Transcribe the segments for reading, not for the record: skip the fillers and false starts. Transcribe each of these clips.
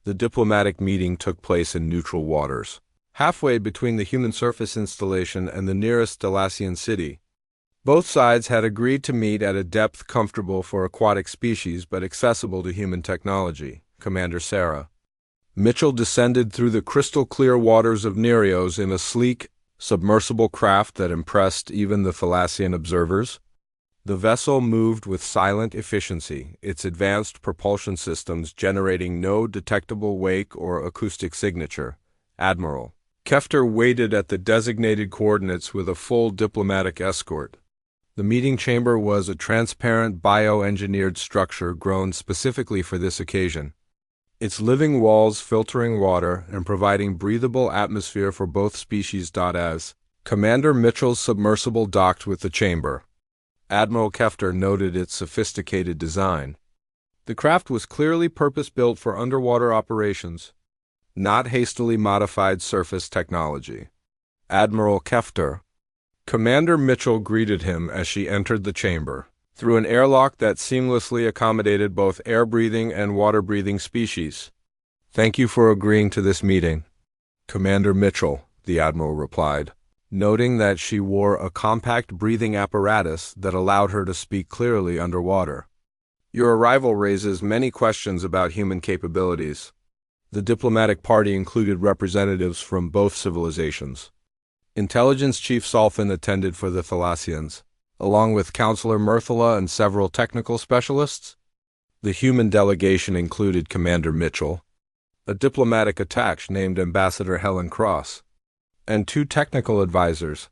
The diplomatic meeting took place in neutral waters, halfway between the human surface installation and the nearest Delacian city. Both sides had agreed to meet at a depth comfortable for aquatic species but accessible to human technology. Commander Sarah Mitchell descended through the crystal-clear waters of Nereos in a sleek, submersible craft that impressed even the Thalassian observers. The vessel moved with silent efficiency, its advanced propulsion systems generating no detectable wake or acoustic signature. Admiral Kefter waited at the designated coordinates with a full diplomatic escort. The meeting chamber was a transparent bioengineered structure grown specifically for this occasion, its living walls filtering water and providing breathable atmosphere for both species. As Commander Mitchell's submersible docked with the chamber, Admiral Kefter noted its sophisticated design. The craft was clearly purpose-built for underwater operations, not hastily modified surface technology. Admiral Kefter Commander Mitchell greeted him as she entered the chamber, through an airlock that seamlessly accommodated both air-breathing and water-breathing species. "Thank you for agreeing to this meeting, Commander Mitchell," the Admiral replied, noting that she wore a compact breathing apparatus that allowed her to speak clearly underwater. "Your arrival raises many questions about human capabilities." The diplomatic party included representatives from both civilizations. Intelligence Chief Solfin attended for the Thalassians, along with Counselor Myrthala and several technical specialists. The human delegation included Commander Mitchell, a diplomatic attaché named Ambassador Helen Cross, and 2 technical advisors.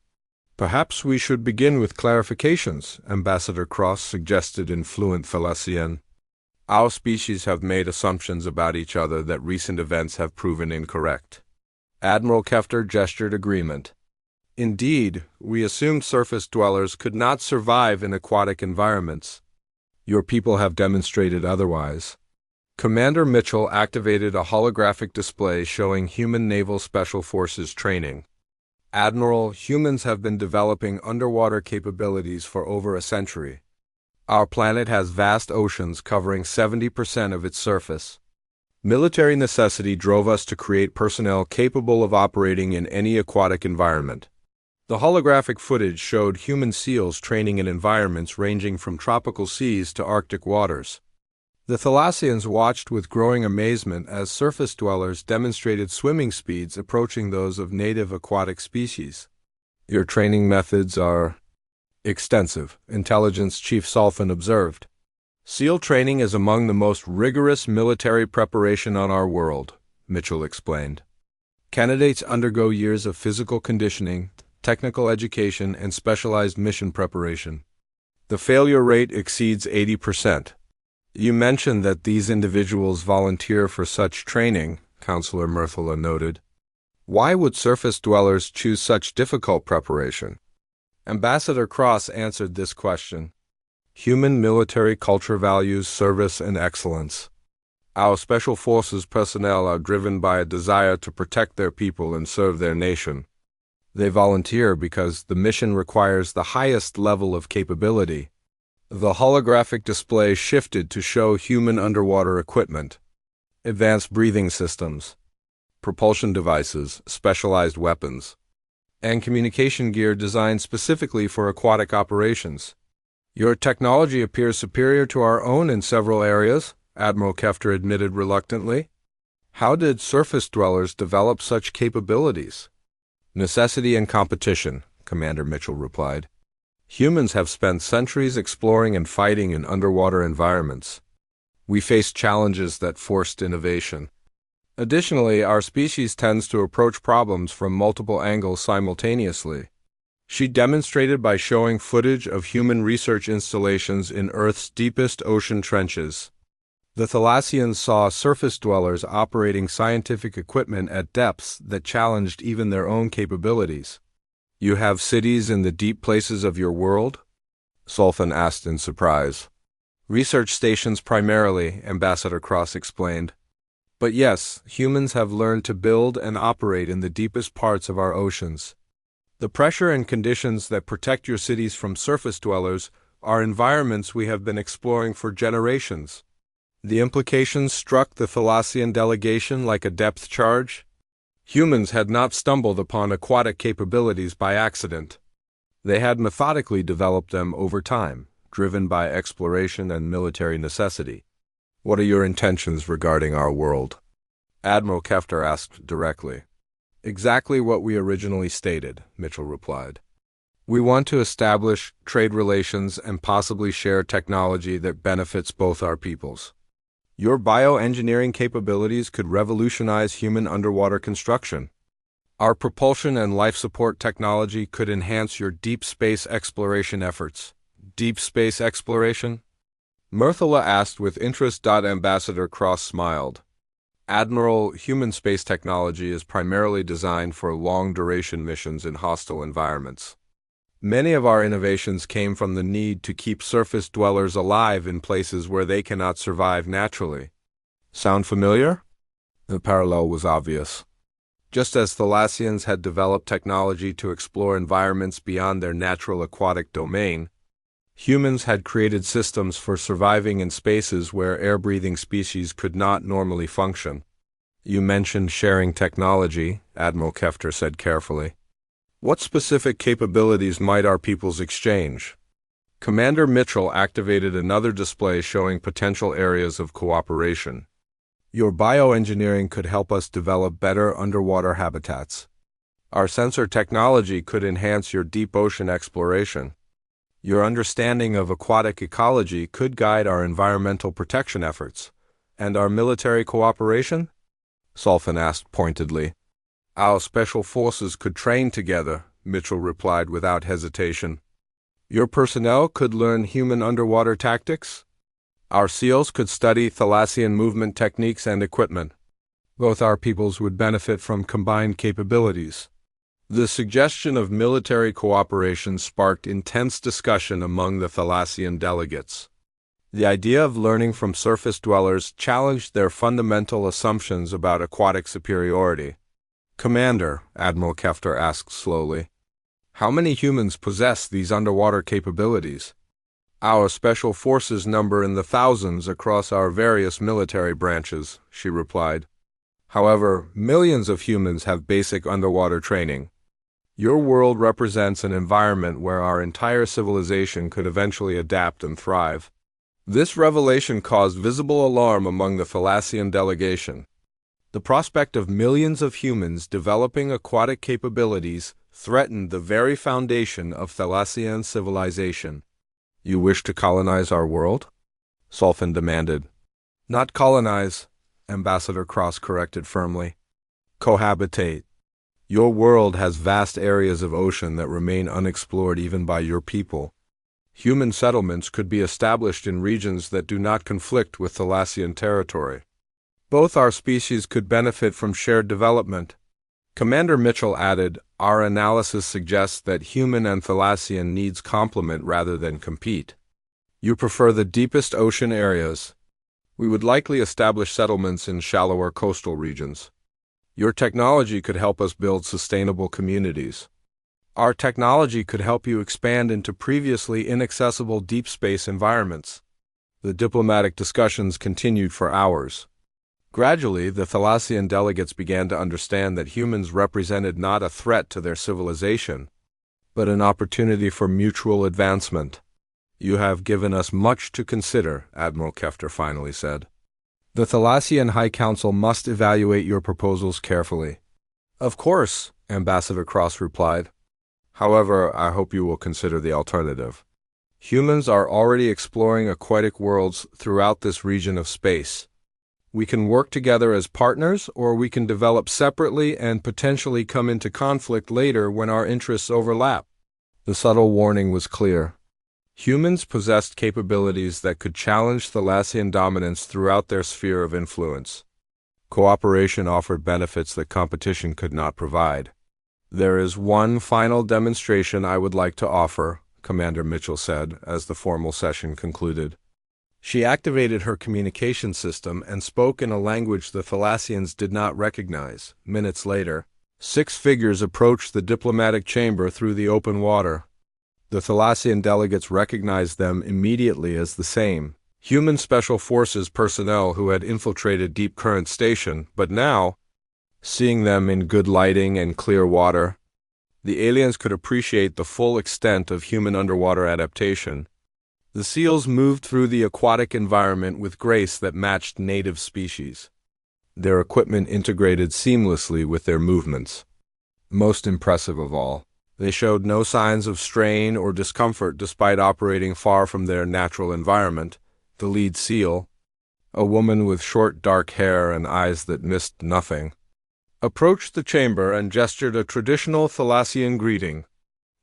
"Perhaps we should begin with clarifications," Ambassador Cross suggested in fluent Thalassian. "Our species have made assumptions about each other that recent events have proven incorrect." Admiral Kefter gestured agreement. "Indeed, we assumed surface dwellers could not survive in aquatic environments. Your people have demonstrated otherwise." Commander Mitchell activated a holographic display showing human naval special forces training. "Admiral, humans have been developing underwater capabilities for over a century. Our planet has vast oceans covering 70% of its surface. Military necessity drove us to create personnel capable of operating in any aquatic environment." The holographic footage showed human SEALs training in environments ranging from tropical seas to Arctic waters. The Thalassians watched with growing amazement as surface dwellers demonstrated swimming speeds approaching those of native aquatic species. "Your training methods are extensive," Intelligence Chief Solfin observed. "SEAL training is among the most rigorous military preparation on our world," Mitchell explained. "Candidates undergo years of physical conditioning, technical education, and specialized mission preparation. The failure rate exceeds 80%. You mentioned that these individuals volunteer for such training," Counselor Myrthala noted. "Why would surface dwellers choose such difficult preparation?" Ambassador Cross answered this question. "Human military culture values service and excellence. Our special forces personnel are driven by a desire to protect their people and serve their nation. They volunteer because the mission requires the highest level of capability." The holographic display shifted to show human underwater equipment, advanced breathing systems, propulsion devices, specialized weapons, and communication gear designed specifically for aquatic operations. "Your technology appears superior to our own in several areas," Admiral Kefter admitted reluctantly. "How did surface dwellers develop such capabilities?" "Necessity and competition," Commander Mitchell replied. "Humans have spent centuries exploring and fighting in underwater environments. We faced challenges that forced innovation. Additionally, our species tends to approach problems from multiple angles simultaneously." She demonstrated by showing footage of human research installations in Earth's deepest ocean trenches. The Thalassians saw surface dwellers operating scientific equipment at depths that challenged even their own capabilities. "You have cities in the deep places of your world?" Solfin asked in surprise. "Research stations primarily," Ambassador Cross explained. "But yes, humans have learned to build and operate in the deepest parts of our oceans. The pressure and conditions that protect your cities from surface dwellers are environments we have been exploring for generations. The implications struck the Thalassian delegation like a depth charge. Humans had not stumbled upon aquatic capabilities by accident. They had methodically developed them over time, driven by exploration and military necessity. "What are your intentions regarding our world?" Admiral Kefter asked directly. "Exactly what we originally stated," Mitchell replied. "We want to establish trade relations and possibly share technology that benefits both our peoples. Your bioengineering capabilities could revolutionize human underwater construction. Our propulsion and life support technology could enhance your deep space exploration efforts." "Deep space exploration?" Murthala asked with interest. Ambassador Cross smiled. "Admiral, human space technology is primarily designed for long-duration missions in hostile environments. Many of our innovations came from the need to keep surface dwellers alive in places where they cannot survive naturally." Sound familiar? The parallel was obvious. Just as Thalassians had developed technology to explore environments beyond their natural aquatic domain, humans had created systems for surviving in spaces where air-breathing species could not normally function. "You mentioned sharing technology," Admiral Kefter said carefully. "What specific capabilities might our peoples exchange?" Commander Mitchell activated another display showing potential areas of cooperation. "Your bioengineering could help us develop better underwater habitats. Our sensor technology could enhance your deep ocean exploration. Your understanding of aquatic ecology could guide our environmental protection efforts. And our military cooperation?" Sulfin asked pointedly. "Our special forces could train together," Mitchell replied without hesitation. "Your personnel could learn human underwater tactics. Our SEALs could study Thalassian movement techniques and equipment. Both our peoples would benefit from combined capabilities." The suggestion of military cooperation sparked intense discussion among the Thalassian delegates. The idea of learning from surface dwellers challenged their fundamental assumptions about aquatic superiority. "Commander," Admiral Kefter asked slowly, "how many humans possess these underwater capabilities?" "Our special forces number in the thousands across our various military branches," she replied. "However, millions of humans have basic underwater training. Your world represents an environment where our entire civilization could eventually adapt and thrive." This revelation caused visible alarm among the Thalassian delegation. The prospect of millions of humans developing aquatic capabilities threatened the very foundation of Thalassian civilization. "You wish to colonize our world?" Sulfin demanded. "Not colonize," Ambassador Cross corrected firmly. "Cohabitate. Your world has vast areas of ocean that remain unexplored even by your people. Human settlements could be established in regions that do not conflict with Thalassian territory. Both our species could benefit from shared development." Commander Mitchell added, "Our analysis suggests that human and Thalassian needs complement rather than compete. You prefer the deepest ocean areas. We would likely establish settlements in shallower coastal regions. Your technology could help us build sustainable communities. Our technology could help you expand into previously inaccessible deep space environments." The diplomatic discussions continued for hours. Gradually, the Thalassian delegates began to understand that humans represented not a threat to their civilization, but an opportunity for mutual advancement. "You have given us much to consider," Admiral Kefter finally said. "The Thalassian High Council must evaluate your proposals carefully." "Of course," Ambassador Cross replied. "However, I hope you will consider the alternative. Humans are already exploring aquatic worlds throughout this region of space. We can work together as partners, or we can develop separately and potentially come into conflict later when our interests overlap." The subtle warning was clear. Humans possessed capabilities that could challenge Thalassian dominance throughout their sphere of influence. Cooperation offered benefits that competition could not provide. "There is one final demonstration I would like to offer," Commander Mitchell said as the formal session concluded. She activated her communication system and spoke in a language the Thalassians did not recognize. Minutes later, 6 figures approached the diplomatic chamber through the open water. The Thalassian delegates recognized them immediately as the same human special forces personnel who had infiltrated Deep Current Station, but now, seeing them in good lighting and clear water, the aliens could appreciate the full extent of human underwater adaptation. The seals moved through the aquatic environment with grace that matched native species. Their equipment integrated seamlessly with their movements. Most impressive of all, they showed no signs of strain or discomfort despite operating far from their natural environment. The lead seal, a woman with short dark hair and eyes that missed nothing, approached the chamber and gestured a traditional Thalassian greeting.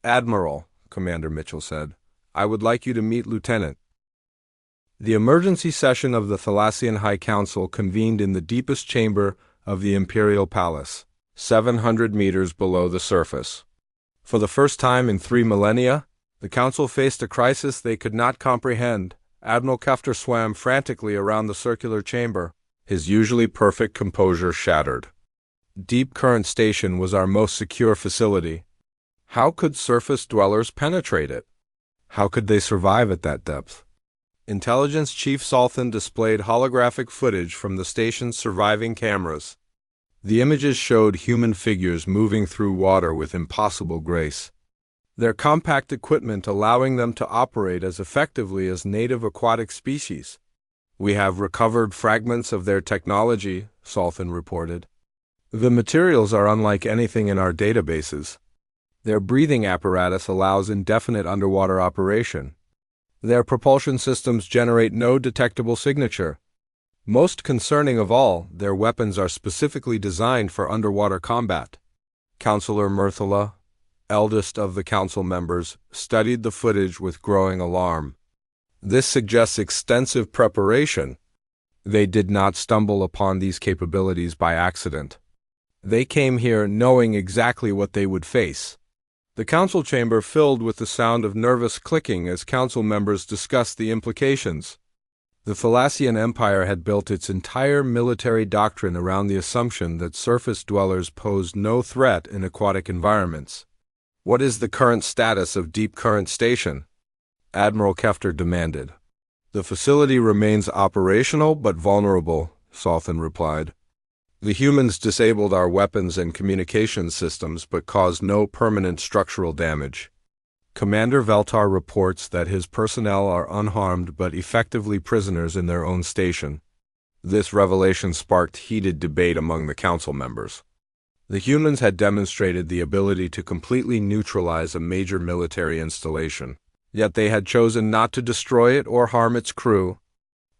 "Admiral," Commander Mitchell said, "I would like you to meet Lieutenant." The emergency session of the Thalassian High Council convened in the deepest chamber of the Imperial Palace, 700 meters below the surface. For the first time in 3 millennia, the Council faced a crisis they could not comprehend. Admiral Kefter swam frantically around the circular chamber, his usually perfect composure shattered. Deep Current Station was our most secure facility. How could surface dwellers penetrate it? How could they survive at that depth? Intelligence Chief Salthan displayed holographic footage from the station's surviving cameras. The images showed human figures moving through water with impossible grace, their compact equipment allowing them to operate as effectively as native aquatic species. "We have recovered fragments of their technology," Salthan reported. "The materials are unlike anything in our databases. Their breathing apparatus allows indefinite underwater operation. Their propulsion systems generate no detectable signature. Most concerning of all, their weapons are specifically designed for underwater combat." Counselor Murthala, eldest of the council members, studied the footage with growing alarm. "This suggests extensive preparation. They did not stumble upon these capabilities by accident. They came here knowing exactly what they would face." The council chamber filled with the sound of nervous clicking as council members discussed the implications. The Thalassian Empire had built its entire military doctrine around the assumption that surface dwellers posed no threat in aquatic environments. "What is the current status of Deep Current Station?" Admiral Kefter demanded. "The facility remains operational but vulnerable," Salthan replied. "The humans disabled our weapons and communications systems but caused no permanent structural damage. Commander Veltar reports that his personnel are unharmed but effectively prisoners in their own station." This revelation sparked heated debate among the council members. The humans had demonstrated the ability to completely neutralize a major military installation, yet they had chosen not to destroy it or harm its crew.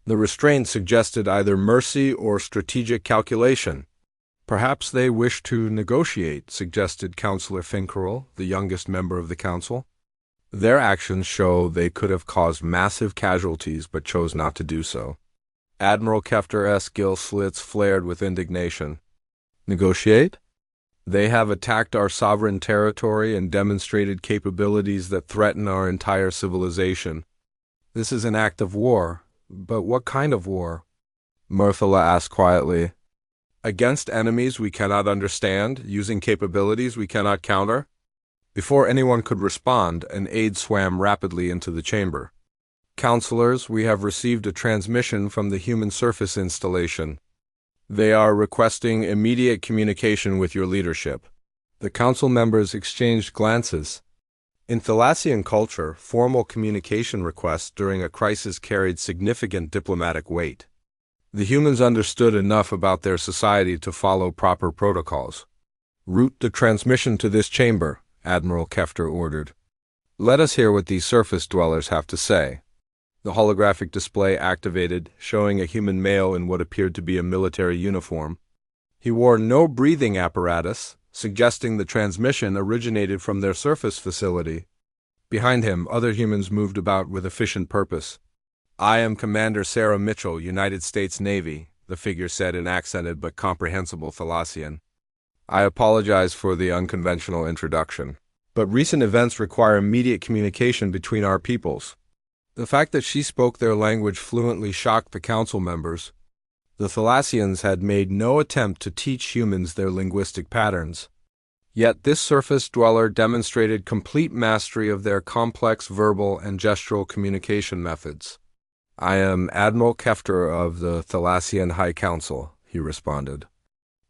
The restraint suggested either mercy or strategic calculation. "Perhaps they wish to negotiate," suggested Councillor Finkerel, the youngest member of the council. "Their actions show they could have caused massive casualties but chose not to do so." Admiral Kefter's gill slits flared with indignation. "Negotiate? They have attacked our sovereign territory and demonstrated capabilities that threaten our entire civilization. This is an act of war. But what kind of war?" Murthala asked quietly. "Against enemies we cannot understand, using capabilities we cannot counter?" Before anyone could respond, an aide swam rapidly into the chamber. "Counselors, we have received a transmission from the human surface installation. They are requesting immediate communication with your leadership." The council members exchanged glances. In Thalassian culture, formal communication requests during a crisis carried significant diplomatic weight. The humans understood enough about their society to follow proper protocols. "Route the transmission to this chamber," Admiral Kefter ordered. "Let us hear what these surface dwellers have to say." The holographic display activated, showing a human male in what appeared to be a military uniform. He wore no breathing apparatus, suggesting the transmission originated from their surface facility. Behind him, other humans moved about with efficient purpose. "I am Commander Sarah Mitchell, United States Navy," the figure said in accented but comprehensible Thalassian. "I apologize for the unconventional introduction, but recent events require immediate communication between our peoples." The fact that she spoke their language fluently shocked the council members. The Thalassians had made no attempt to teach humans their linguistic patterns. Yet this surface dweller demonstrated complete mastery of their complex verbal and gestural communication methods. I am Admiral Kefter of the Thalassian High Council, he responded,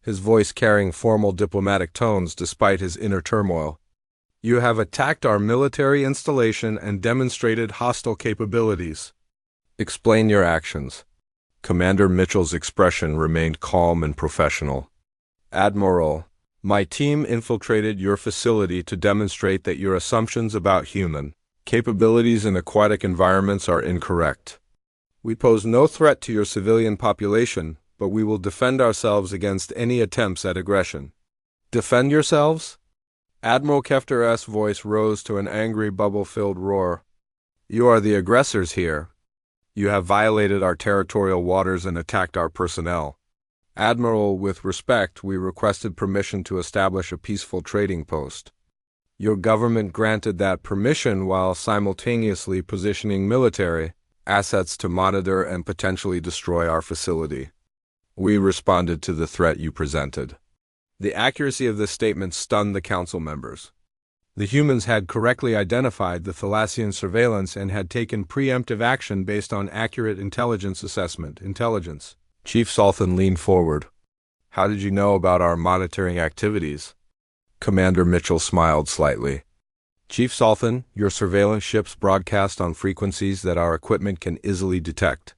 his voice carrying formal diplomatic tones despite his inner turmoil. You have attacked our military installation and demonstrated hostile capabilities. Explain your actions. Commander Mitchell's expression remained calm and professional. Admiral, my team infiltrated your facility to demonstrate that your assumptions about human capabilities in aquatic environments are incorrect. We pose no threat to your civilian population, but we will defend ourselves against any attempts at aggression. Defend yourselves? Admiral Kefter's voice rose to an angry bubble-filled roar. You are the aggressors here. You have violated our territorial waters and attacked our personnel. Admiral, with respect, we requested permission to establish a peaceful trading post. Your government granted that permission while simultaneously positioning military assets to monitor and potentially destroy our facility. We responded to the threat you presented. The accuracy of this statement stunned the council members. The humans had correctly identified the Thalassian surveillance and had taken preemptive action based on accurate intelligence assessment. Chief Sultan leaned forward. How did you know about our monitoring activities? Commander Mitchell smiled slightly. Chief Sultan, your surveillance ships broadcast on frequencies that our equipment can easily detect.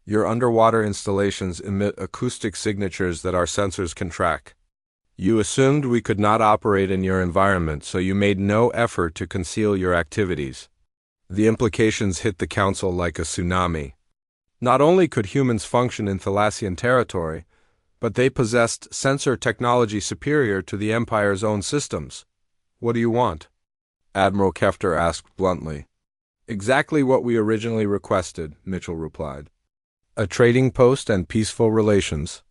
Your underwater installations emit acoustic signatures that our sensors can track. You assumed we could not operate in your environment, so you made no effort to conceal your activities. The implications hit the Council like a tsunami. Not only could humans function in Thalassian territory, but they possessed sensor technology superior to the Empire's own systems. What do you want? Admiral Kefter asked bluntly. Exactly what we originally requested, Mitchell replied. A trading post and peaceful relations.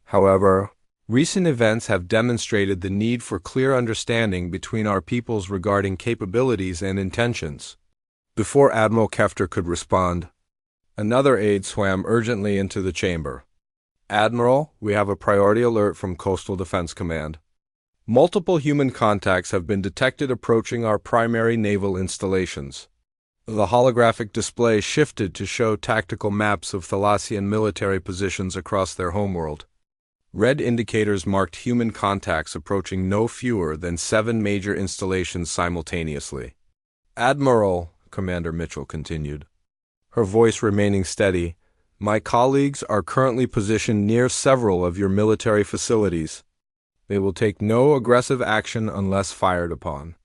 However, recent events have demonstrated the need for clear understanding between our peoples regarding capabilities and intentions. Before Admiral Kefter could respond, another aide swam urgently into the chamber. Admiral, we have a priority alert from Coastal Defense Command. Multiple human contacts have been detected approaching our primary naval installations. The holographic display shifted to show tactical maps of Thalassian military positions across their homeworld. Red indicators marked human contacts approaching no fewer than 7 major installations simultaneously. Admiral, Commander Mitchell continued, her voice remaining steady, my colleagues are currently positioned near several of your military facilities. They will take no aggressive action unless fired upon.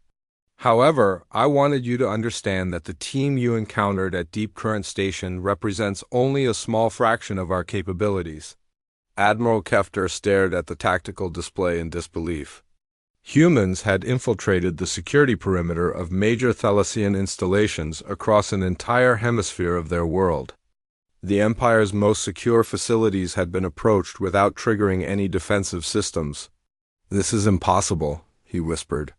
However, I wanted you to understand that the team you encountered at Deep Current Station represents only a small fraction of our capabilities. Admiral Kefter stared at the tactical display in disbelief. Humans had infiltrated the security perimeter of major Thalassian installations across an entire hemisphere of their world. The Empire's most secure facilities had been approached without triggering any defensive systems. This is impossible, he whispered.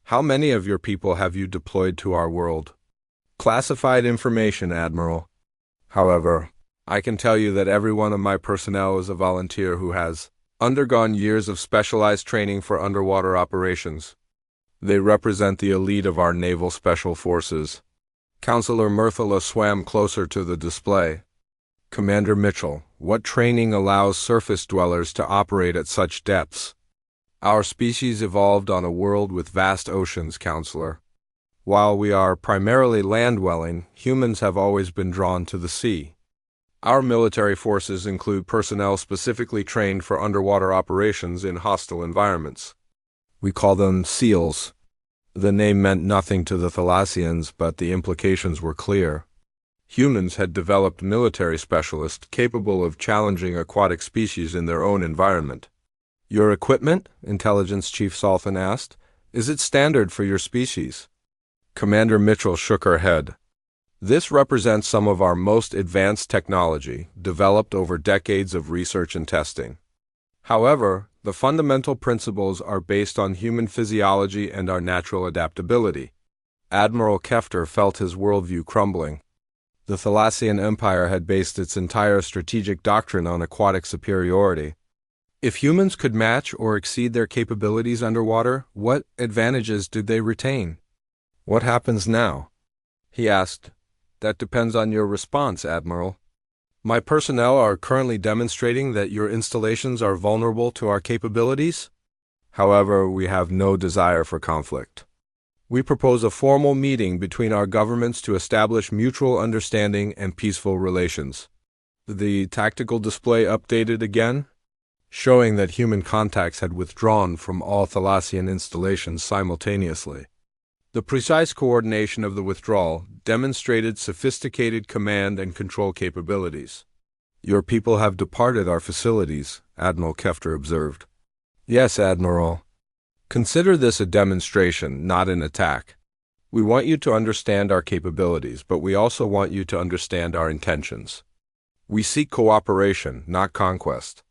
How many of your people have you deployed to our world? Classified information, Admiral. However, I can tell you that every one of my personnel is a volunteer who has undergone years of specialized training for underwater operations. They represent the elite of our naval special forces. Counselor Murthala swam closer to the display. Commander Mitchell, what training allows surface dwellers to operate at such depths? Our species evolved on a world with vast oceans, Counselor. While we are primarily land-dwelling, humans have always been drawn to the sea. Our military forces include personnel specifically trained for underwater operations in hostile environments. We call them SEALs. The name meant nothing to the Thalassians, but the implications were clear. Humans had developed military specialists capable of challenging aquatic species in their own environment. Your equipment? Intelligence Chief Sultan asked. Is it standard for your species? Commander Mitchell shook her head. This represents some of our most advanced technology, developed over decades of research and testing. However, the fundamental principles are based on human physiology and our natural adaptability. Admiral Kefter felt his worldview crumbling. The Thalassian Empire had based its entire strategic doctrine on aquatic superiority. If humans could match or exceed their capabilities underwater, what advantages did they retain? What happens now? He asked, That depends on your response, Admiral. My personnel are currently demonstrating that your installations are vulnerable to our capabilities. However, we have no desire for conflict. We propose a formal meeting between our governments to establish mutual understanding and peaceful relations. The tactical display updated again, showing that human contacts had withdrawn from all Thalassian installations simultaneously. The precise coordination of the withdrawal demonstrated sophisticated command and control capabilities. Your people have departed our facilities, Admiral Kefter observed. Yes, Admiral. Consider this a demonstration, not an attack. We want you to understand our capabilities, but we also want you to understand our intentions. We seek cooperation, not conquest.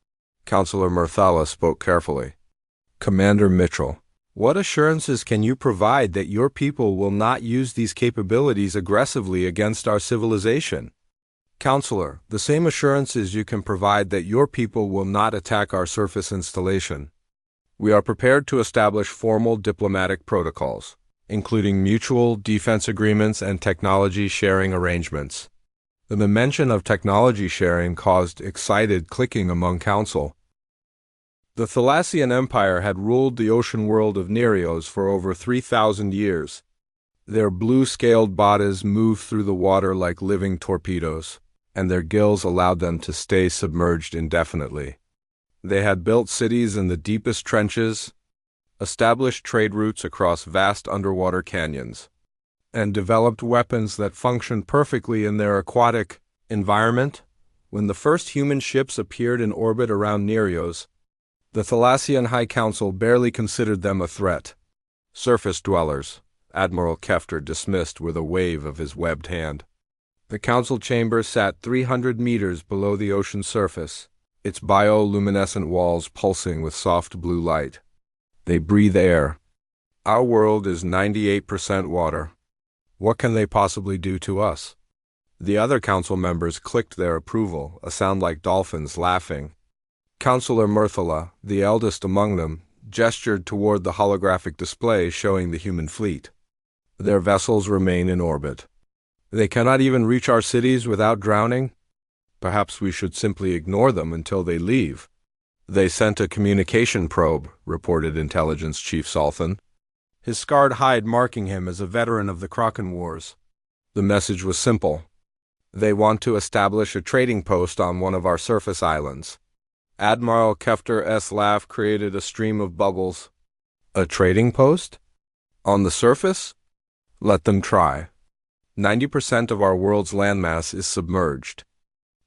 Counselor Murthala spoke carefully. Commander Mitchell, what assurances can you provide that your people will not use these capabilities aggressively against our civilization? Counselor, the same assurances you can provide that your people will not attack our surface installation. We are prepared to establish formal diplomatic protocols, including mutual defense agreements and technology sharing arrangements. The mention of technology sharing caused excited clicking among Council. The Thalassian Empire had ruled the ocean world of Nereos for over 3,000 years. Their blue-scaled bodies moved through the water like living torpedoes, and their gills allowed them to stay submerged indefinitely. They had built cities in the deepest trenches, established trade routes across vast underwater canyons, and developed weapons that functioned perfectly in their aquatic environment. When the first human ships appeared in orbit around Nereos, the Thalassian High Council barely considered them a threat. Surface dwellers, Admiral Kefter dismissed with a wave of his webbed hand. The council chamber sat 300 meters below the ocean surface, its bioluminescent walls pulsing with soft blue light. They breathe air. Our world is 98% water. What can they possibly do to us? The other council members clicked their approval, a sound like dolphins laughing. Counselor Murthala, the eldest among them, gestured toward the holographic display showing the human fleet. Their vessels remain in orbit. They cannot even reach our cities without drowning? Perhaps we should simply ignore them until they leave. They sent a communication probe, reported Intelligence Chief Salthan, his scarred hide marking him as a veteran of the Kraken Wars. The message was simple. They want to establish a trading post on one of our surface islands. Admiral Kefter's laugh created a stream of bubbles. A trading post? On the surface? Let them try. 90% of our world's landmass is submerged.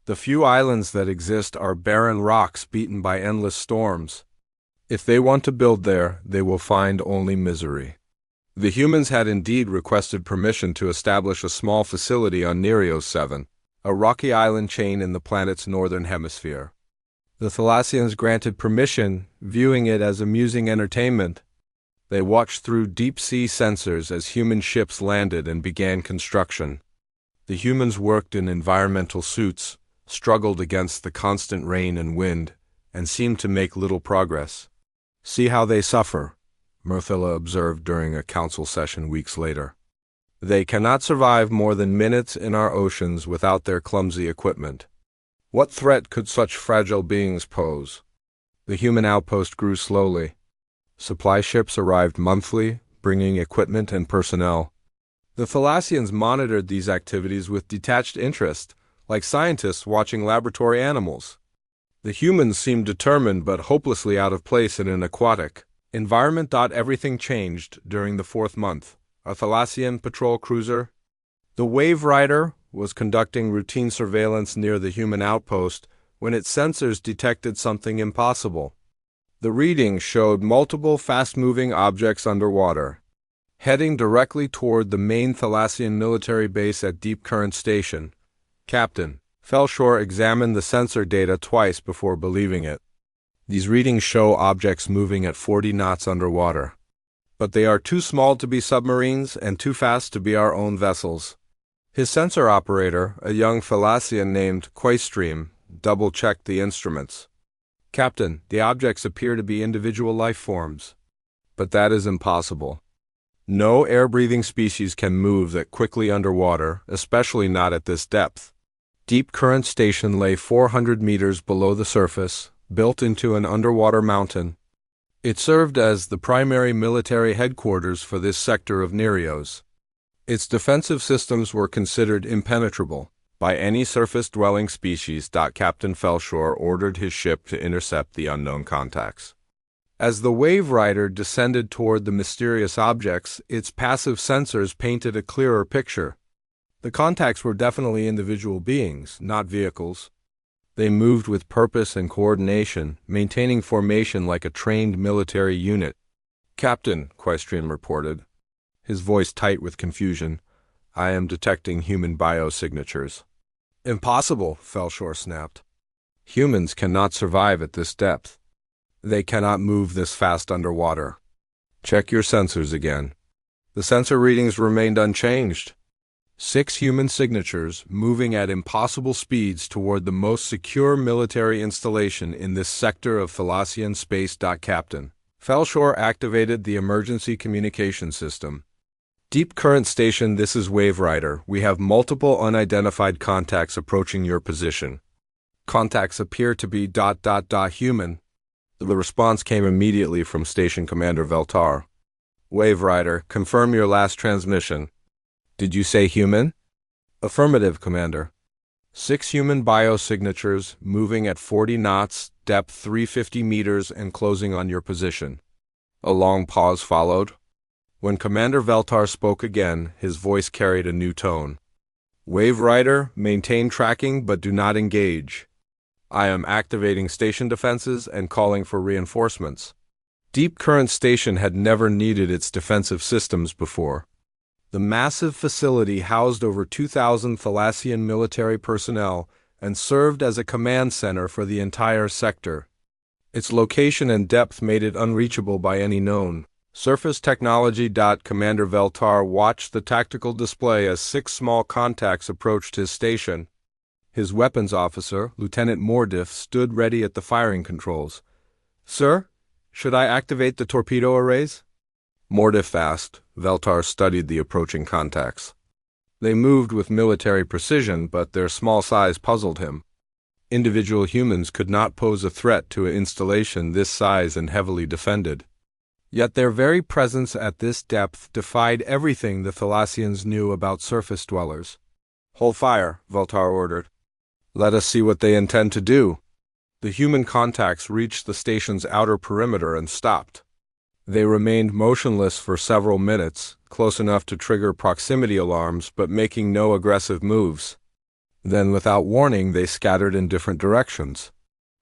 The few islands that exist are barren rocks beaten by endless storms. If they want to build there, they will find only misery. The humans had indeed requested permission to establish a small facility on Nereos 7, a rocky island chain in the planet's northern hemisphere. The Thalassians granted permission, viewing it as amusing entertainment. They watched through deep-sea sensors as human ships landed and began construction. The humans worked in environmental suits, struggled against the constant rain and wind, and seemed to make little progress. See how they suffer, Murthala observed during a council session weeks later. They cannot survive more than minutes in our oceans without their clumsy equipment. What threat could such fragile beings pose? The human outpost grew slowly. Supply ships arrived monthly, bringing equipment and personnel. The Thalassians monitored these activities with detached interest, like scientists watching laboratory animals. The humans seemed determined but hopelessly out of place in an aquatic environment. Everything changed during the 4th month. A Thalassian patrol cruiser, the Wave Rider, was conducting routine surveillance near the human outpost when its sensors detected something impossible. The readings showed multiple fast-moving objects underwater, heading directly toward the main Thalassian military base at Deep Current Station. Captain Felshore examined the sensor data twice before believing it. These readings show objects moving at 40 knots underwater. But they are too small to be submarines and too fast to be our own vessels. His sensor operator, a young Thalassian named Quaystream, double-checked the instruments. Captain, the objects appear to be individual life forms. But that is impossible. No air-breathing species can move that quickly underwater, especially not at this depth. Deep Current Station lay 400 meters below the surface, built into an underwater mountain. It served as the primary military headquarters for this sector of Nereos. Its defensive systems were considered impenetrable by any surface-dwelling species. Captain Felshore ordered his ship to intercept the unknown contacts. As the Wave Rider descended toward the mysterious objects, its passive sensors painted a clearer picture. The contacts were definitely individual beings, not vehicles. They moved with purpose and coordination, maintaining formation like a trained military unit. "Captain," Questrian reported, his voice tight with confusion, "I am detecting human biosignatures." "Impossible," Felshore snapped. "Humans cannot survive at this depth. They cannot move this fast underwater. Check your sensors again." The sensor readings remained unchanged. 6 human signatures moving at impossible speeds toward the most secure military installation in this sector of Thalassian space. Captain Felshore activated the emergency communication system. "Deep Current Station, this is Wave Rider. We have multiple unidentified contacts approaching your position. Contacts appear to be ... human." The response came immediately from Station Commander Veltar. "Wave Rider, confirm your last transmission." "Did you say human?" "Affirmative, Commander." 6 human biosignatures, moving at 40 knots, depth 350 meters, and closing on your position. A long pause followed. When Commander Veltar spoke again, his voice carried a new tone. "Wave Rider, maintain tracking but do not engage. I am activating station defenses and calling for reinforcements." Deep Current Station had never needed its defensive systems before. The massive facility housed over 2,000 Thalassian military personnel and served as a command center for the entire sector. Its location and depth made it unreachable by any known surface technology. Commander Veltar watched the tactical display as 6 small contacts approached his station. His weapons officer, Lieutenant Mordiff, stood ready at the firing controls. "Sir, should I activate the torpedo arrays?" Mordiff asked. Veltar studied the approaching contacts. They moved with military precision, but their small size puzzled him. Individual humans could not pose a threat to an installation this size and heavily defended. Yet their very presence at this depth defied everything the Thalassians knew about surface dwellers. "Hold fire," Veltar ordered. "Let us see what they intend to do." The human contacts reached the station's outer perimeter and stopped. They remained motionless for several minutes, close enough to trigger proximity alarms but making no aggressive moves. Then, without warning, they scattered in different directions.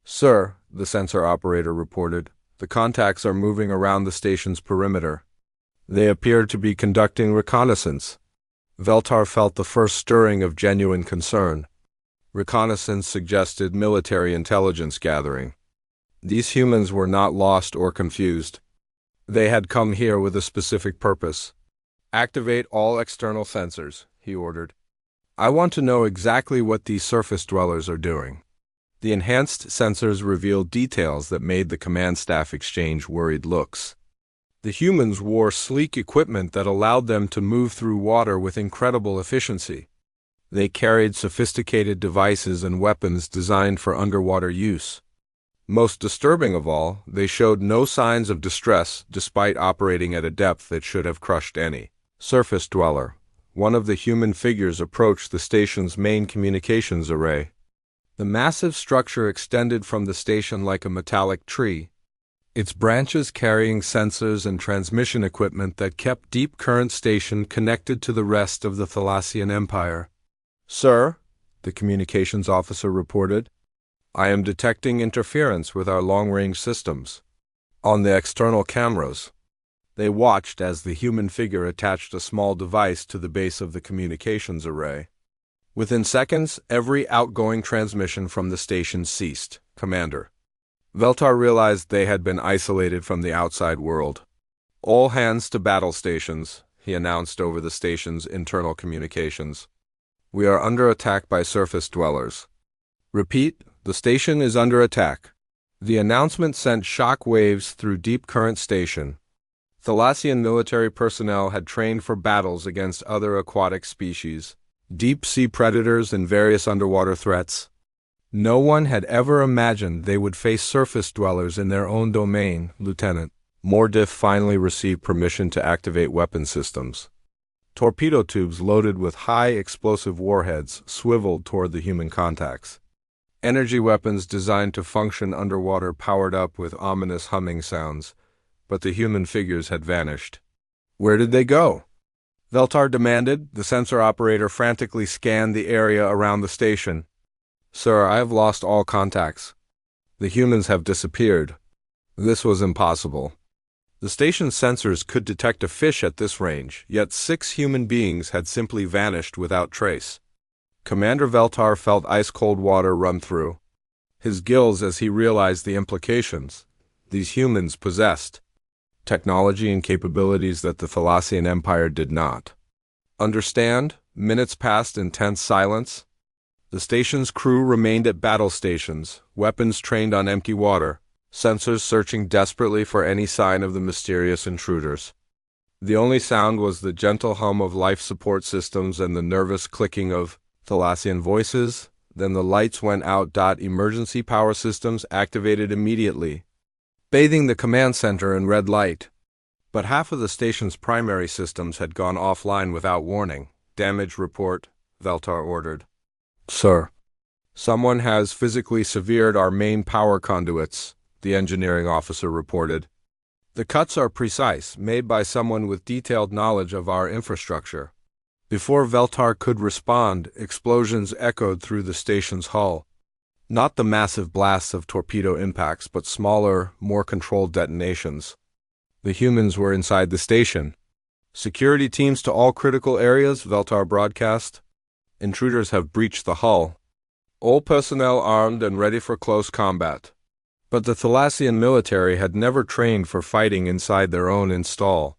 "Sir," the sensor operator reported, "the contacts are moving around the station's perimeter. They appear to be conducting reconnaissance." Veltar felt the first stirring of genuine concern. Reconnaissance suggested military intelligence gathering. These humans were not lost or confused. They had come here with a specific purpose. "Activate all external sensors," he ordered. "I want to know exactly what these surface dwellers are doing." The enhanced sensors revealed details that made the command staff exchange worried looks. The humans wore sleek equipment that allowed them to move through water with incredible efficiency. They carried sophisticated devices and weapons designed for underwater use. Most disturbing of all, they showed no signs of distress despite operating at a depth that should have crushed any surface dweller. One of the human figures approached the station's main communications array. The massive structure extended from the station like a metallic tree, its branches carrying sensors and transmission equipment that kept Deep Current Station connected to the rest of the Thalassian Empire. "Sir," the communications officer reported, "I am detecting interference with our long-range systems on the external cameras." They watched as the human figure attached a small device to the base of the communications array. Within seconds, every outgoing transmission from the station ceased. "Commander." Veltar realized they had been isolated from the outside world. "All hands to battle stations," he announced over the station's internal communications. "We are under attack by surface dwellers. Repeat, the station is under attack." The announcement sent shock waves through Deep Current Station. Thalassian military personnel had trained for battles against other aquatic species, deep-sea predators and various underwater threats. No one had ever imagined they would face surface dwellers in their own domain, Lieutenant. Mordiff finally received permission to activate weapon systems. Torpedo tubes loaded with high explosive warheads swiveled toward the human contacts. Energy weapons designed to function underwater powered up with ominous humming sounds, but the human figures had vanished. Where did they go? Veltar demanded. The sensor operator frantically scanned the area around the station. Sir, I have lost all contacts. The humans have disappeared. This was impossible. The station's sensors could detect a fish at this range, yet 6 human beings had simply vanished without trace. Commander Veltar felt ice-cold water run through his gills as he realized the implications. These humans possessed technology and capabilities that the Thalassian Empire did not. Understand? Minutes passed in tense silence. The station's crew remained at battle stations, weapons trained on empty water, sensors searching desperately for any sign of the mysterious intruders. The only sound was the gentle hum of life support systems and the nervous clicking of Thalassian voices. Then the lights went out. Emergency power systems activated immediately, bathing the command center in red light. But half of the station's primary systems had gone offline without warning. Damage report, Veltar ordered. Sir, someone has physically severed our main power conduits, the engineering officer reported. The cuts are precise, made by someone with detailed knowledge of our infrastructure. Before Veltar could respond, explosions echoed through the station's hull. Not the massive blasts of torpedo impacts, but smaller, more controlled detonations. The humans were inside the station. Security teams to all critical areas, Veltar broadcast. Intruders have breached the hull. All personnel armed and ready for close combat. But the Thalassian military had never trained for fighting inside their own install.